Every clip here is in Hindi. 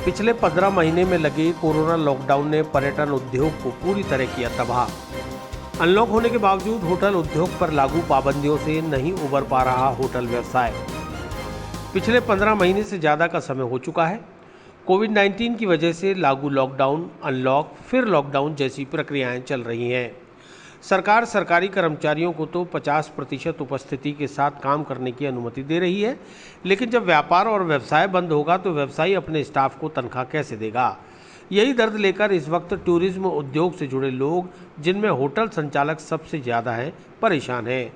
पिछले 15 महीने में लगे कोरोना लॉकडाउन ने पर्यटन उद्योग को पूरी तरह किया तबाह। अनलॉक होने के बावजूद होटल उद्योग पर लागू पाबंदियों से नहीं उबर पा रहा होटल व्यवसाय। पिछले 15 महीने से ज़्यादा का समय हो चुका है। कोविड-19 की वजह से लागू लॉकडाउन, अनलॉक, फिर लॉकडाउन जैसी प्रक्रियाएं चल रही हैं। सरकार सरकारी कर्मचारियों को तो 50% उपस्थिति के साथ काम करने की अनुमति दे रही है, लेकिन जब व्यापार और व्यवसाय बंद होगा तो व्यवसायी अपने स्टाफ को तनख्वाह कैसे देगा? यही दर्द लेकर इस वक्त टूरिज्म उद्योग से जुड़े लोग, जिनमें होटल संचालक सबसे ज़्यादा हैं, परेशान हैं।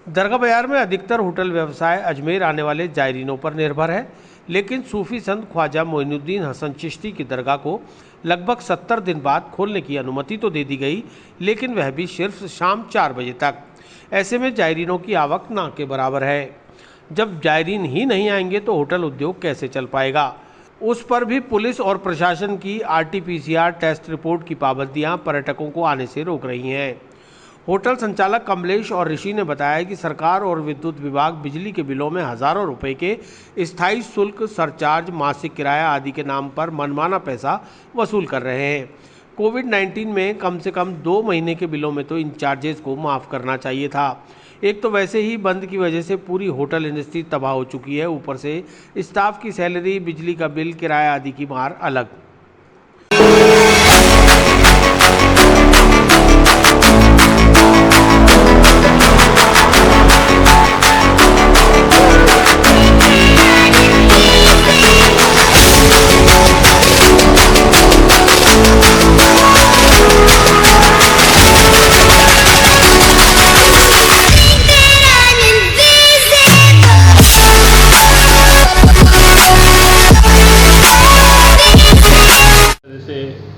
दरगाह बाजार में अधिकतर होटल व्यवसाय अजमेर आने वाले जायरीनों पर निर्भर है, लेकिन सूफी संत ख्वाजा मोइनुद्दीन हसन चिश्ती की दरगाह को लगभग 70 दिन बाद खोलने की अनुमति तो दे दी गई, लेकिन वह भी सिर्फ शाम 4 बजे तक। ऐसे में जायरीनों की आवक ना के बराबर है। जब जायरीन ही नहीं आएंगे तो होटल उद्योग कैसे चल पाएगा? उस पर भी पुलिस और प्रशासन की RT-PCR टेस्ट रिपोर्ट की पाबंदियां पर्यटकों को आने से रोक रही हैं। होटल संचालक कमलेश और ऋषि ने बताया कि सरकार और विद्युत विभाग बिजली के बिलों में हजारों रुपए के स्थायी शुल्क, सरचार्ज, मासिक किराया आदि के नाम पर मनमाना पैसा वसूल कर रहे हैं। कोविड-19 में कम से कम 2 महीने के बिलों में तो इन चार्जेस को माफ़ करना चाहिए था। एक तो वैसे ही बंद की वजह से पूरी होटल इंडस्ट्री तबाह हो चुकी है, ऊपर से स्टाफ की सैलरी, बिजली का बिल, किराया आदि की मार अलग।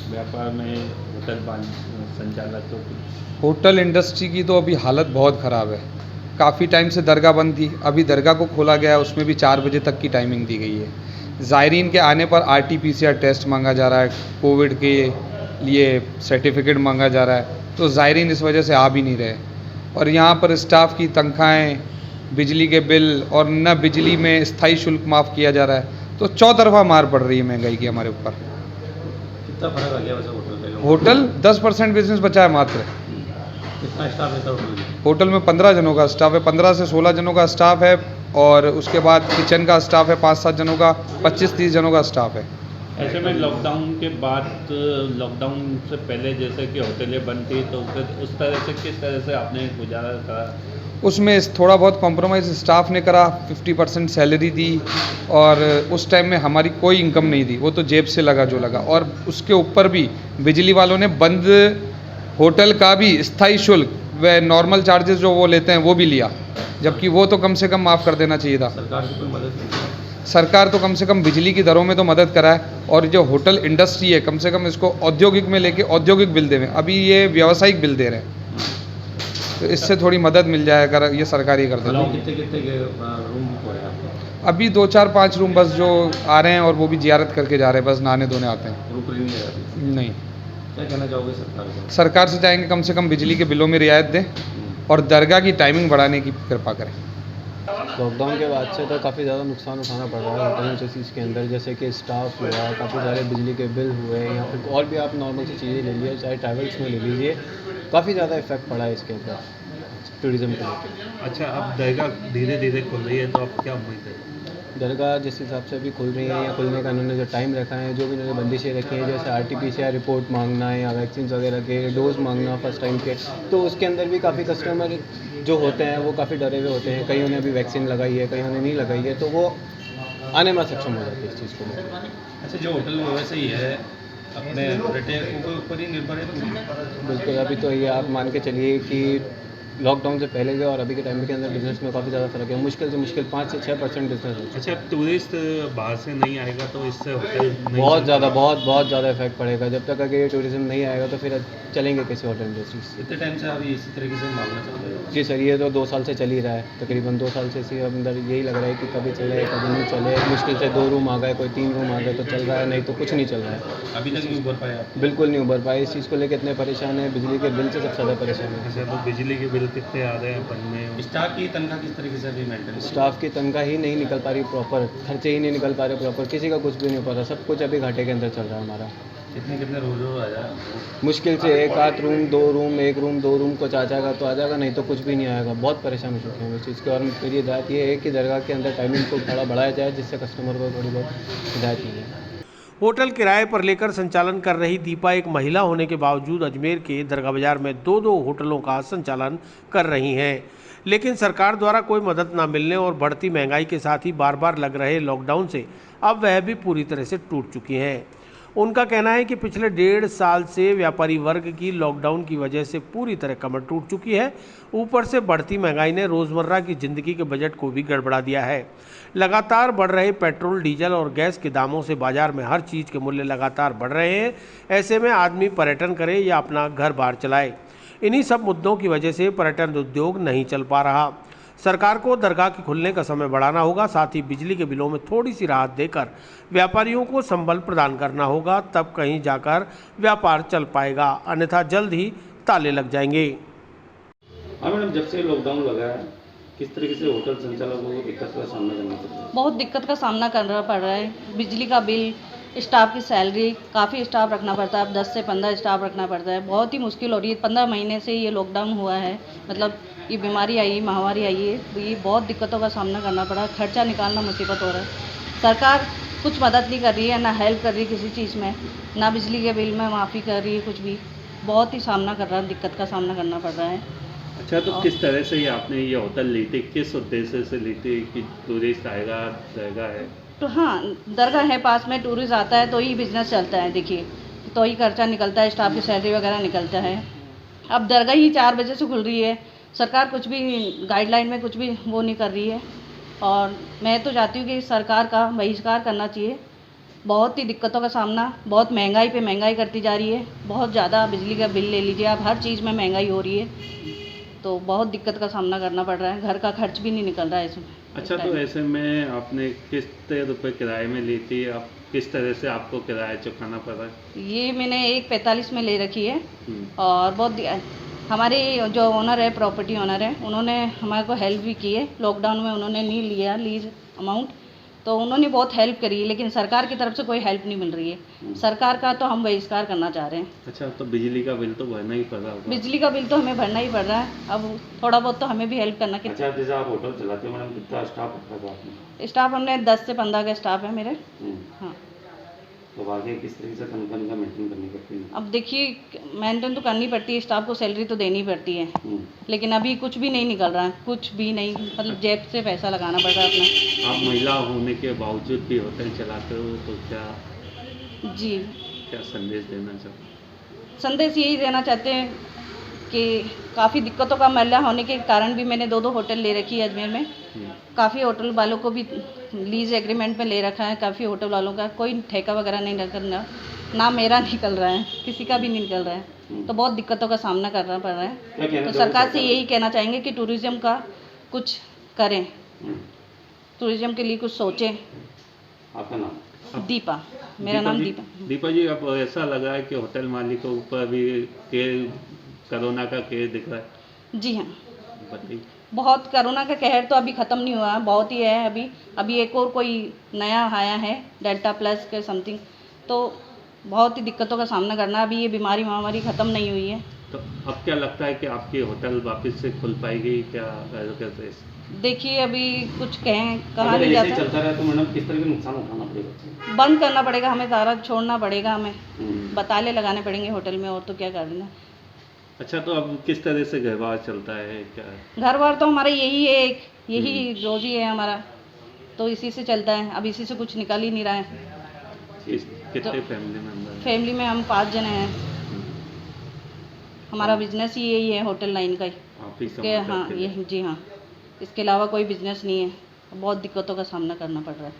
व्यापार में होटल संचालकों की, होटल इंडस्ट्री की तो अभी हालत बहुत ख़राब है। काफ़ी टाइम से दरगाह बंद थी, अभी दरगाह को खोला गया है, उसमें भी 4 बजे तक की टाइमिंग दी गई है। ज़ायरीन के आने पर RT-PCR टेस्ट मांगा जा रहा है, कोविड के लिए सर्टिफिकेट मांगा जा रहा है, तो ज़ायरीन इस वजह से आ भी नहीं रहे। और यहाँ पर स्टाफ की तनख्वाहें, बिजली के बिल और न बिजली में स्थायी शुल्क माफ़ किया जा रहा है, तो चौतरफा मार पड़ रही है महंगाई की हमारे ऊपर। कितना फर्क आ गया वैसे होटल में? होटल 10% बिजनेस बचा है मात्र। कितना स्टाफ है होटल में? होटल में 15 जनों का स्टाफ है, 15 से 16 जनों का स्टाफ है, और उसके बाद किचन का स्टाफ है 5-7 जनों का, 25-30 जनों का स्टाफ है। ऐसे में लॉकडाउन के बाद, लॉकडाउन से पहले जैसे कि होटलें बंद थी, तो उस तरह से किस तरह से आपने गुजारा करा? उसमें थोड़ा बहुत कॉम्प्रोमाइज़ स्टाफ ने करा, 50% सैलरी दी, और उस टाइम में हमारी कोई इनकम नहीं थी, वो तो जेब से लगा जो लगा। और उसके ऊपर भी बिजली वालों ने बंद होटल का भी स्थायी शुल्क व नॉर्मल चार्जेस जो वो लेते हैं वो भी लिया, जबकि वो तो कम से कम माफ़ कर देना चाहिए था। सरकार की कोई मदद नहीं? सरकार तो कम से कम बिजली की दरों में तो मदद करा है, और जो होटल इंडस्ट्री है कम से कम इसको औद्योगिक में लेके औद्योगिक बिल दें। अभी ये व्यावसायिक बिल दे रहे हैं, तो इससे थोड़ी मदद मिल जाए अगर ये सरकार ही कर दे। कितने रूम बुक हो रहे हैं? अभी 2-4-5 रूम बस जो आ रहे हैं, और वो भी जियारत करके जा रहे हैं, बस नहाने धोने आते हैं। रुक रही है? नहीं। क्या कहना चाहोगे सरकार को? सरकार से चाहेंगे कम से कम बिजली के बिलों में रियायत दें और दरगाह की टाइमिंग बढ़ाने की कृपा करें। लॉकडाउन के बाद से तो काफ़ी ज़्यादा नुकसान उठाना पड़ रहा है होटल इंडस्ट्रीज़ के अंदर, जैसे कि स्टाफ हुआ, काफ़ी सारे बिजली के बिल हुए, या फिर और भी आप नॉर्मल सी चीज़ें ले लीजिए, चाहे ट्रैवल्स में ले लीजिए, काफ़ी ज़्यादा इफेक्ट पड़ा है इसके अंदर टूरिज़्म को लेकर। अच्छा, अब दरगाह धीरे धीरे खुल रही है, तो आप क्या उम्मीद है? दरगाह जिस हिसाब से अभी खुल रही है, या खुलने का इन्होंने जो टाइम रखा है, जो भी इन्होंने बंदिशें रखी हैं, जैसे RT-PCR रिपोर्ट मांगना है, या वैक्सीन वगैरह के डोज मांगना फर्स्ट टाइम के, तो उसके अंदर भी काफ़ी कस्टमर जो होते हैं वो काफ़ी डरे हुए होते हैं। कईयों ने अभी वैक्सीन लगाई है, कईयों ने नहीं लगाई है, तो वो आने में सक्षम हो जाते हैं इस चीज़ को लेकर। अच्छा, जो होटल में वैसे ही है, अपने पर्यटकों के ऊपर ही निर्भर है? बिल्कुल। अभी तो ये आप मान के चलिए कि लॉकडाउन से पहले के और अभी के टाइम के अंदर बिजनेस में काफ़ी ज़्यादा फर्क है। मुश्किल से मुश्किल 5 से 6% बिजनेस है। अच्छा, टूरिस्ट बाहर से नहीं आएगा तो इससे होटल बहुत ज़्यादा इफेक्ट पड़ेगा। जब तक अगर ये टूरिज्म नहीं आएगा तो फिर चलेंगे कैसे होटल इंडस्ट्रीज? इतने टाइम से अभी इसी तरीके से मांगना चल रहा है? जी सर, ये तो 2 साल से चल ही रहा है, तकरीबन 2 साल से इसी अंदर यही लग रहा है कि कभी चले कभी नहीं चले। मुश्किल से 2 रूम आ गए, कोई 3 रूम आ गए तो चल रहा है, नहीं तो कुछ नहीं चल रहा है। अभी तक नहीं उभर पाया? बिल्कुल नहीं उभर पाए। इस चीज़ को लेकर इतने परेशान है, बिजली के बिल से सबसे ज़्यादा परेशान है। अच्छा, तो बिजली के बिल बिल कितने आ रहे हैं बनने में? स्टाफ की तनख्वाह किस तरीके से अभी मेंटेन? स्टाफ की तनख्वाह ही नहीं निकल पा रही प्रॉपर, खर्चे ही नहीं निकल पा रहे प्रॉपर, किसी का कुछ भी नहीं हो पा रहा, सब कुछ अभी घाटे के अंदर चल रहा है हमारा। कितने रोज आ जाए? मुश्किल से एक आध रूम, दो रूम, एक रूम, दो रूम कुछ आ जाएगा तो आ जाएगा, नहीं तो कुछ भी नहीं आएगा। बहुत परेशान हो चुके हैं इस चीज़ की। और मेरी हिदायत ये है कि दरगाह के अंदर टाइमिंग को थोड़ा बढ़ाया जाए, जिससे कस्टमर को थोड़ी बहुत हिदायत मिले। होटल किराए पर लेकर संचालन कर रही दीपा एक महिला होने के बावजूद अजमेर के दरगाह बाजार में दो होटलों का संचालन कर रही हैं। लेकिन सरकार द्वारा कोई मदद न मिलने और बढ़ती महंगाई के साथ ही बार बार लग रहे लॉकडाउन से अब वह भी पूरी तरह से टूट चुकी हैं। उनका कहना है कि पिछले 1.5 साल से व्यापारी वर्ग की लॉकडाउन की वजह से पूरी तरह कमर टूट चुकी है। ऊपर से बढ़ती महंगाई ने रोज़मर्रा की ज़िंदगी के बजट को भी गड़बड़ा दिया है। लगातार बढ़ रहे पेट्रोल, डीजल और गैस के दामों से बाजार में हर चीज़ के मूल्य लगातार बढ़ रहे हैं। ऐसे में आदमी पर्यटन करे या अपना घर बार चलाए, इन्हीं सब मुद्दों की वजह से पर्यटन उद्योग नहीं चल पा रहा। सरकार को दरगाह के खुलने का समय बढ़ाना होगा, साथ ही बिजली के बिलों में थोड़ी सी राहत देकर व्यापारियों को संबल प्रदान करना होगा, तब कहीं जाकर व्यापार चल पाएगा, अन्यथा जल्द ही ताले लग जाएंगे। हाँ मैडम, जब से लॉकडाउन लगा है किस तरीके से होटल संचालकों को दिक्कत का सामना करना पड़ रहा है? बहुत दिक्कत का सामना करना पड़ रहा है। बिजली का बिल, स्टाफ की सैलरी, काफ़ी स्टाफ रखना पड़ता है, अब 10 से 15 स्टाफ रखना पड़ता है। बहुत ही मुश्किल हो रही है। 15 महीने से ये लॉकडाउन हुआ है, मतलब ये बीमारी आई, महामारी आई है, तो ये बहुत दिक्कतों का सामना करना पड़ा। खर्चा निकालना मुसीबत हो रहा है। सरकार कुछ मदद नहीं कर रही है, ना हेल्प कर रही है किसी चीज़ में, ना बिजली के बिल में माफ़ी कर रही है, कुछ भी। बहुत ही सामना कर रहा है, दिक्कत का सामना करना पड़ रहा है। अच्छा, तो किस तरह से ये आपने ये होटल ली थी, किस उद्देश्य से ली थी कि टूरिस्ट आएगा, जगह है? तो हाँ, दरगाह है पास में, टूरिस्ट आता है तो ही बिज़नेस चलता है। देखिए, तो ही खर्चा निकलता है, स्टाफ की सैलरी वगैरह निकलता है। अब दरगाह ही 4 बजे से खुल रही है, सरकार कुछ भी गाइडलाइन में कुछ भी वो नहीं कर रही है। और मैं तो चाहती हूँ कि सरकार का बहिष्कार करना चाहिए। बहुत ही दिक्कतों का सामना, बहुत महंगाई पे महंगाई करती जा रही है। बहुत ज़्यादा बिजली का बिल ले लीजिए आप, हर चीज़ में महंगाई हो रही है, तो बहुत दिक्कत का सामना करना पड़ रहा है। घर का खर्च भी नहीं निकल रहा है इसमें। अच्छा, तो ऐसे में आपने कितने रुपए किराए में ली थी? अब किस तरह से आपको किराया चुकाना पड़ा? ये मैंने 145 में ले रखी है। और बहुत हमारे जो ओनर है, प्रॉपर्टी ओनर है, उन्होंने हमारे को हेल्प भी की है। लॉकडाउन में उन्होंने नहीं लिया लीज अमाउंट, तो उन्होंने बहुत हेल्प करी है, लेकिन सरकार की तरफ से कोई हेल्प नहीं मिल रही है। सरकार का तो हम बहिष्कार करना चाह रहे हैं। अच्छा, तो बिजली का बिल तो भरना ही पड़ रहा होगा? बिजली का बिल तो हमें भरना ही पड़ रहा है। अब थोड़ा बहुत तो हमें भी हेल्प करना। अच्छा, जैसे आप होटल चलाते हो मैडम, कितना स्टाफ रखा था आपने? स्टाफ हमने 10 से 15 का स्टाफ है मेरे। हाँ, तो आगे किस तरीके से तनख्वाह मेंटेन करनी पड़ती है? अब देखिए, मेंटेन तो करनी पड़ती है, स्टाफ को सैलरी तो देनी पड़ती है, लेकिन अभी कुछ भी नहीं निकल रहा है, कुछ भी नहीं। मतलब जेब से पैसा लगाना पड़ रहा है अपना। आप महिला होने के बावजूद भी होटल चलाते हो, तो क्या संदेश देना चाहते? संदेश यही देना चाहते हैं कि काफ़ी दिक्कतों का महिला होने के कारण भी मैंने 2 होटल ले रखी है अजमेर में। काफ़ी होटल वालों को भी लीज एग्रीमेंट में ले रखा है। काफ़ी होटल वालों का कोई ठेका वगैरह नहीं निकलना, ना मेरा निकल रहा है, किसी का भी नहीं निकल रहा है, तो बहुत दिक्कतों का सामना करना पड़ रहा है। तो सरकार से यही कहना चाहेंगे कि टूरिज़्म का कुछ करें, टूरिज़्म के लिए कुछ सोचें। आपका नाम? दीपा, मेरा नाम दीपा। दीपा जी, अब ऐसा लगा है कि होटल मालिकों के ऊपर भी कोरोना का केस दिख रहा है? जी हाँ, बताइए। बहुत कोरोना का कहर तो अभी ख़त्म नहीं हुआ, बहुत ही है अभी एक और कोई नया आया है, डेल्टा प्लस के समथिंग, तो बहुत ही दिक्कतों का सामना करना। अभी ये बीमारी महामारी ख़त्म नहीं हुई है। तो अब क्या लगता है कि आपकी होटल वापस से खुल पाएगी क्या? कैसे? देखिए, अभी कुछ कहा अगर नहीं ऐसे जाता। चलता रहा तो मैडम किस तरह का नुकसान उठाना पड़ेगा? बंद करना पड़ेगा हमें, सारा छोड़ना पड़ेगा हमें, बताले लगाने पड़ेंगे होटल में, और तो क्या करना। अच्छा, तो अब किस तरह से घर बार चलता है क्या? घर बार तो हमारा यही है, यही रोजी है हमारा, तो इसी से चलता है। अब इसी से कुछ निकल ही नहीं रहा है। कितने फैमिली मेंबर? फैमिली में हम 5 जने हैं। हमारा बिजनेस ही यही है, होटल लाइन का ही। हाँ, ये जी हाँ, इसके अलावा कोई बिजनेस नहीं है। बहुत दिक्कतों का सामना करना पड़ रहा है।